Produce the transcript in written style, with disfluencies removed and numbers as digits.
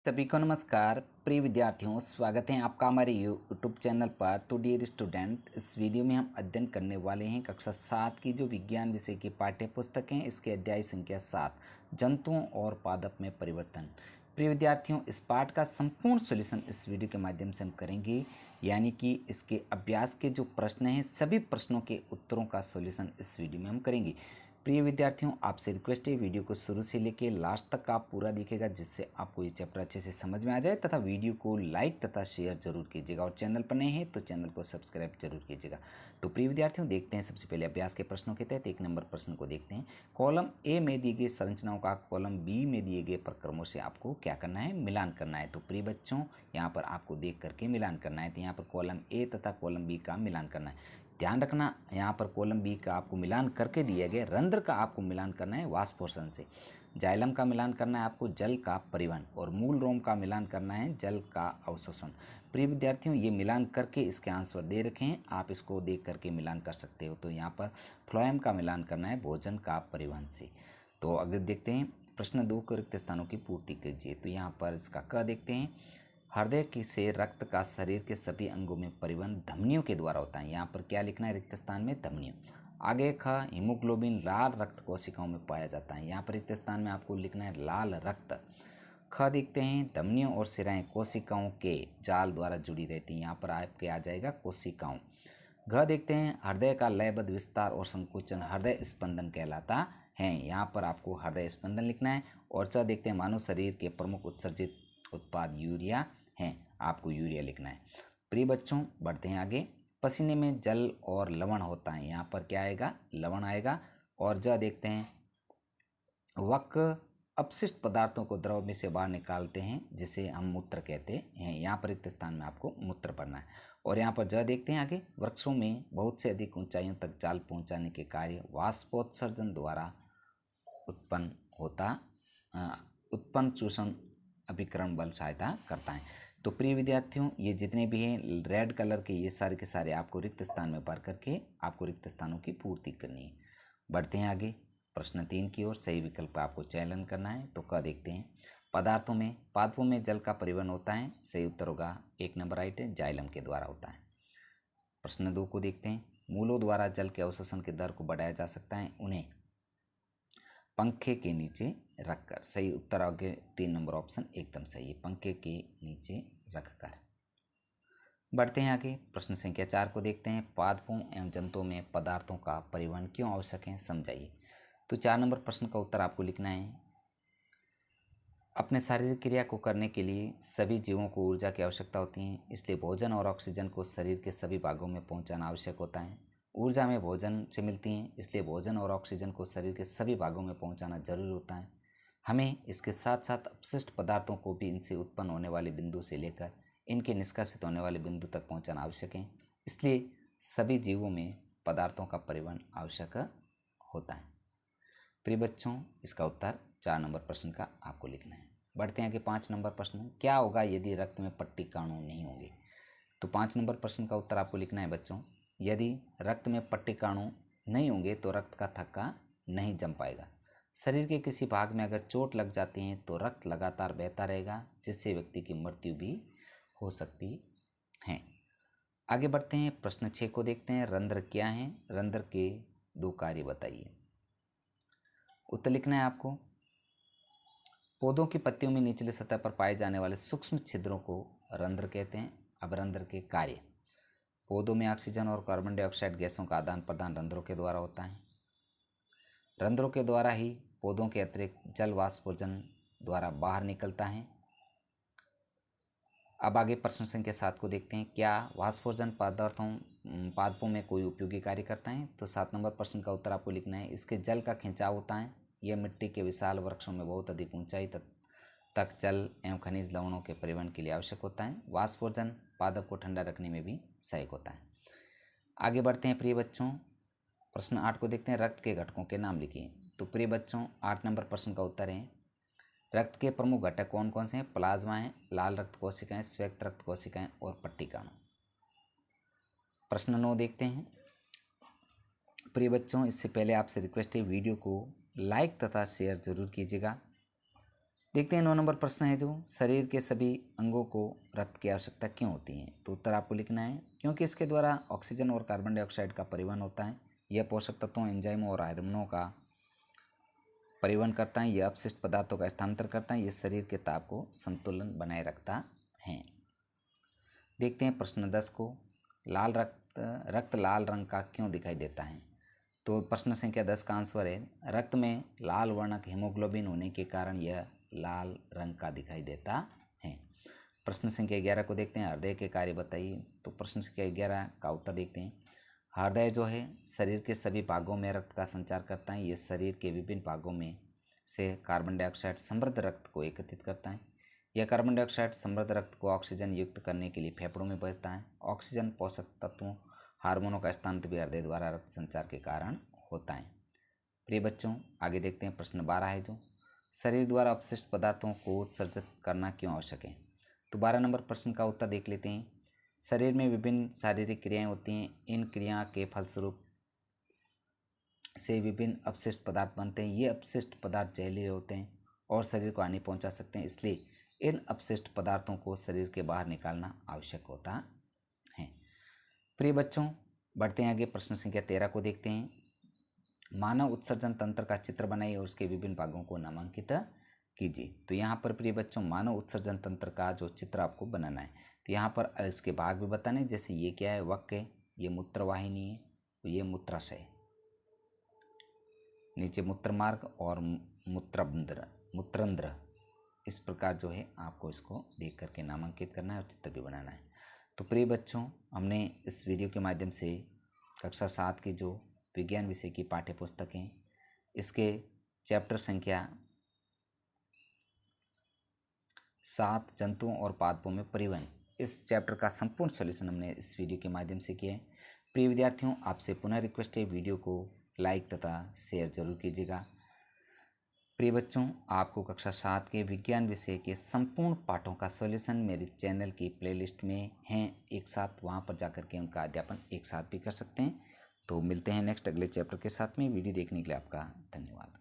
सभी को नमस्कार। प्रिय विद्यार्थियों, स्वागत है आपका हमारे यूट्यूब चैनल पर। तो डियर स्टूडेंट, इस वीडियो में हम अध्ययन करने वाले हैं कक्षा 7 की जो विज्ञान विषय की पाठ्य पुस्तक है, इसके अध्याय संख्या 7, जंतुओं और पादप में परिवर्तन। प्रिय विद्यार्थियों, इस पाठ का संपूर्ण सॉल्यूशन इस वीडियो के माध्यम से हम करेंगे, यानी कि इसके अभ्यास के जो प्रश्न हैं सभी प्रश्नों के उत्तरों का सॉल्यूशन इस वीडियो में हम करेंगे। प्रिय विद्यार्थियों, आपसे रिक्वेस्ट है वीडियो को शुरू से लेके लास्ट तक आप पूरा देखिएगा, जिससे आपको ये चैप्टर अच्छे से समझ में आ जाए, तथा वीडियो को लाइक तथा शेयर जरूर कीजिएगा और चैनल पर नए हैं तो चैनल को सब्सक्राइब जरूर कीजिएगा। तो प्रिय विद्यार्थियों, देखते हैं सबसे पहले अभ्यास के प्रश्नों के तहत 1 नंबर प्रश्न को देखते हैं। कॉलम ए में दिए गए संरचनाओं का कॉलम बी में दिए गए प्रक्रमों से आपको क्या करना है, मिलान करना है। तो प्रिय बच्चों, यहाँ पर आपको देख करके मिलान करना है। तो यहाँ पर कॉलम ए तथा कॉलम बी का मिलान करना है। ध्यान रखना, यहाँ पर कॉलम बी का आपको मिलान करके दिया गया, रंध्र का आपको मिलान करना है वाष्पोषण से, जाइलम का मिलान करना है आपको जल का परिवहन, और मूल रोम का मिलान करना है जल का अवशोषण। प्रिय विद्यार्थियों, ये मिलान करके इसके आंसर दे रखे हैं, आप इसको देख करके मिलान कर सकते हो। तो यहाँ पर फ्लोएम का मिलान करना है भोजन का परिवहन से। तो अगर देखते हैं प्रश्न 2 को रिक्त स्थानों की पूर्ति कीजिए। तो यहाँ पर इसका क देखते हैं। हृदय की से रक्त का शरीर के सभी अंगों में परिवहन धमनियों के द्वारा होता है। यहाँ पर क्या लिखना है रिक्त स्थान में, धमनियों। आगे ख, हीमोग्लोबिन लाल रक्त कोशिकाओं में पाया जाता है। यहाँ पर रिक्त स्थान में आपको लिखना है लाल रक्त। ख देखते हैं, धमनियों और सिराएं कोशिकाओं के जाल द्वारा जुड़ी रहती हैं। यहाँ पर आपके आ जाएगा कोशिकाओं। घ देखते हैं, हृदय का लयबद्ध विस्तार और संकुचन हृदय स्पंदन कहलाता है। यहाँ पर आपको हृदय स्पंदन लिखना है। और च देखते हैं, मानव शरीर के प्रमुख उत्सर्जित उत्पाद यूरिया हैं, आपको यूरिया लिखना है। प्रिय बच्चों, बढ़ते हैं आगे। पसीने में जल और लवण होता है। यहाँ पर क्या आएगा, लवण आएगा। और ज देखते हैं, वक अपशिष्ट पदार्थों को द्रव में से बाहर निकालते हैं, जिसे हम मूत्र कहते हैं। यहाँ पर रिक्त स्थान में आपको मूत्र पढ़ना है। और यहाँ पर ज देखते हैं आगे, वृक्षों में बहुत से अधिक ऊंचाइयों तक जाल पहुँचाने के कार्य वाष्पोत्सर्जन द्वारा उत्पन्न होता उत्पन्न चूषण अभिकरण बल सहायता करता है। तो प्रिय विद्यार्थियों, ये जितने भी हैं रेड कलर के, ये सारे के सारे आपको रिक्त स्थान में भर करके आपको रिक्त स्थानों की पूर्ति करनी है। बढ़ते हैं आगे प्रश्न 3 की ओर। सही विकल्प का आपको चयन करना है। तो क्या देखते हैं, पादपों में जल का परिवहन होता है। सही उत्तर होगा 1 नंबर राइट है, जाइलम के द्वारा होता है। प्रश्न 2 को देखते हैं, मूलों द्वारा जल के अवशोषण की दर को बढ़ाया जा सकता है, उन्हें पंखे के नीचे रखकर। सही उत्तर आगे 3 नंबर ऑप्शन एकदम सही है, पंखे के नीचे रखकर। बढ़ते हैं आगे प्रश्न संख्या 4 को देखते हैं, पादपों एवं जंतुओं में पदार्थों का परिवहन क्यों आवश्यक है, समझाइए। तो 4 नंबर प्रश्न का उत्तर आपको लिखना है, अपने शारीरिक क्रिया को करने के लिए सभी जीवों को ऊर्जा की आवश्यकता होती है, इसलिए भोजन और ऑक्सीजन को शरीर के सभी भागों में पहुंचाना आवश्यक होता है। ऊर्जा हमें भोजन से मिलती है, इसलिए भोजन और ऑक्सीजन को शरीर के सभी भागों में पहुंचाना जरूरी होता है। हमें इसके साथ साथ अपशिष्ट पदार्थों को भी इनसे उत्पन्न होने वाले बिंदु से लेकर इनके निष्कासित होने वाले बिंदु तक पहुंचाना आवश्यक है, इसलिए सभी जीवों में पदार्थों का परिवहन आवश्यक होता है। प्रिय बच्चों, इसका उत्तर 4 नंबर प्रश्न का आपको लिखना है। बढ़ते हैं आगे 5 नंबर प्रश्न, क्या होगा यदि रक्त में पट्टिकाणु नहीं होंगे। तो 5 नंबर प्रश्न का उत्तर आपको लिखना है बच्चों, यदि रक्त में पट्टिकाणु नहीं होंगे तो रक्त का थक्का नहीं जम पाएगा। शरीर के किसी भाग में अगर चोट लग जाती है तो रक्त लगातार बहता रहेगा, जिससे व्यक्ति की मृत्यु भी हो सकती है। आगे बढ़ते हैं प्रश्न 6 को देखते हैं, रंध्र क्या है, रंध्र के 2 कार्य बताइए। उत्तर लिखना है आपको, पौधों की पत्तियों में निचली सतह पर पाए जाने वाले सूक्ष्म छिद्रों को रंध्र कहते हैं। अब रंध्र के कार्य, पौधों में ऑक्सीजन और कार्बन डाइऑक्साइड गैसों का आदान प्रदान रंध्रों के द्वारा होता है। रंध्रों के द्वारा ही पौधों के अतिरिक्त जल वाष्पोजन द्वारा बाहर निकलता है। अब आगे प्रश्न संख्या 7 को देखते हैं, क्या वाष्पोजन पादपों में कोई उपयोगी कार्य करता है। तो 7 नंबर प्रश्न का उत्तर आपको लिखना है, इसके जल का खिंचाव होता है। यह मिट्टी के विशाल वृक्षों में बहुत अधिक ऊंचाई तक जल एवं खनिज लवणों के परिवहन के लिए आवश्यक होता है। वाष्पोजन पादप को ठंडा रखने में भी सहायक होता है। आगे बढ़ते हैं प्रिय बच्चों, प्रश्न 8 को देखते हैं, रक्त के घटकों के नाम लिखिए। तो प्रिय बच्चों, 8 नंबर प्रश्न का उत्तर है, रक्त के प्रमुख घटक कौन कौन से हैं, प्लाज्मा है, लाल रक्त कोशिकाएं, श्वेत रक्त कोशिकाएं और पट्टिकाणु। प्रश्न 9 देखते हैं। प्रिय बच्चों, इससे पहले आपसे रिक्वेस्ट है वीडियो को लाइक तथा शेयर जरूर कीजिएगा। देखते हैं 9 नंबर प्रश्न है जो शरीर के सभी अंगों को रक्त की आवश्यकता क्यों होती है। तो उत्तर आपको लिखना है क्योंकि इसके द्वारा ऑक्सीजन और कार्बन डाइऑक्साइड का परिवहन होता है। यह पोषक तत्वों, एंजाइमों और हार्मोनों का परिवहन करता है। यह अपशिष्ट पदार्थों का स्थानांतरण करता है। यह शरीर के ताप को संतुलन बनाए रखता है। देखते हैं प्रश्न 10 को, लाल रक्त लाल रंग का क्यों दिखाई देता है। तो प्रश्न संख्या 10 का आंसर है रक्त में लाल वर्णक हीमोग्लोबिन होने के कारण यह लाल रंग का दिखाई देता है। प्रश्न संख्या 11 को देखते हैं, हृदय के कार्य बताइए। तो प्रश्न संख्या 11 का उत्तर देखते हैं, हृदय जो है शरीर के सभी भागों में रक्त का संचार करता है। यह शरीर के विभिन्न भागों में से कार्बन डाइऑक्साइड समृद्ध रक्त को एकत्रित करता है। यह कार्बन डाइऑक्साइड समृद्ध रक्त को ऑक्सीजन युक्त करने के लिए फेफड़ों में भेजता है। ऑक्सीजन, पोषक तत्वों, हार्मोनों का स्थानांतरण भी हृदय द्वारा रक्त संचार के कारण होता है। प्रिय बच्चों, आगे देखते हैं प्रश्न 12 है जो शरीर द्वारा अपशिष्ट पदार्थों को उत्सर्जित करना क्यों आवश्यक है। तो 12 नंबर प्रश्न का उत्तर देख लेते हैं, शरीर में विभिन्न शारीरिक क्रियाएं होती हैं। इन क्रिया के फलस्वरूप से विभिन्न अपशिष्ट पदार्थ बनते हैं। ये अपशिष्ट पदार्थ जहरीले होते हैं और शरीर को हानि पहुंचा सकते हैं, इसलिए इन अपशिष्ट पदार्थों को शरीर के बाहर निकालना आवश्यक होता है। प्रिय बच्चों, बढ़ते हैं आगे, प्रश्न संख्या 13 को देखते हैं, मानव उत्सर्जन तंत्र का चित्र बनाइए और उसके विभिन्न भागों को नामांकित कीजिए। तो यहाँ पर प्रिय बच्चों मानव उत्सर्जन तंत्र का जो चित्र आपको बनाना है, तो यहाँ पर इसके भाग भी बताने, जैसे ये क्या है, वक्क है, ये मूत्रवाहिनी है, ये मूत्राशय, नीचे मूत्रमार्ग और मूत्रंध्र। इस प्रकार जो है आपको इसको देख करके नामांकित करना है और चित्र भी बनाना है। तो प्रिय बच्चों, हमने इस वीडियो के माध्यम से कक्षा 7 की जो विज्ञान विषय की पाठ्य पुस्तक हैं, इसके चैप्टर संख्या 7 जंतुओं और पादपों में परिवहन, इस चैप्टर का संपूर्ण सॉल्यूशन हमने इस वीडियो के माध्यम से किया है। प्रिय विद्यार्थियों, आपसे पुनः रिक्वेस्ट है, वीडियो को लाइक तथा शेयर जरूर कीजिएगा। प्रिय बच्चों, आपको कक्षा 7 के विज्ञान विषय के संपूर्ण पाठों का सॉल्यूशन मेरे चैनल की प्लेलिस्ट में हैं एक साथ, वहां पर जाकर के उनका अध्यापन एक साथ भी कर सकते हैं। तो मिलते हैं नेक्स्ट अगले चैप्टर के साथ में। वीडियो देखने के लिए आपका धन्यवाद।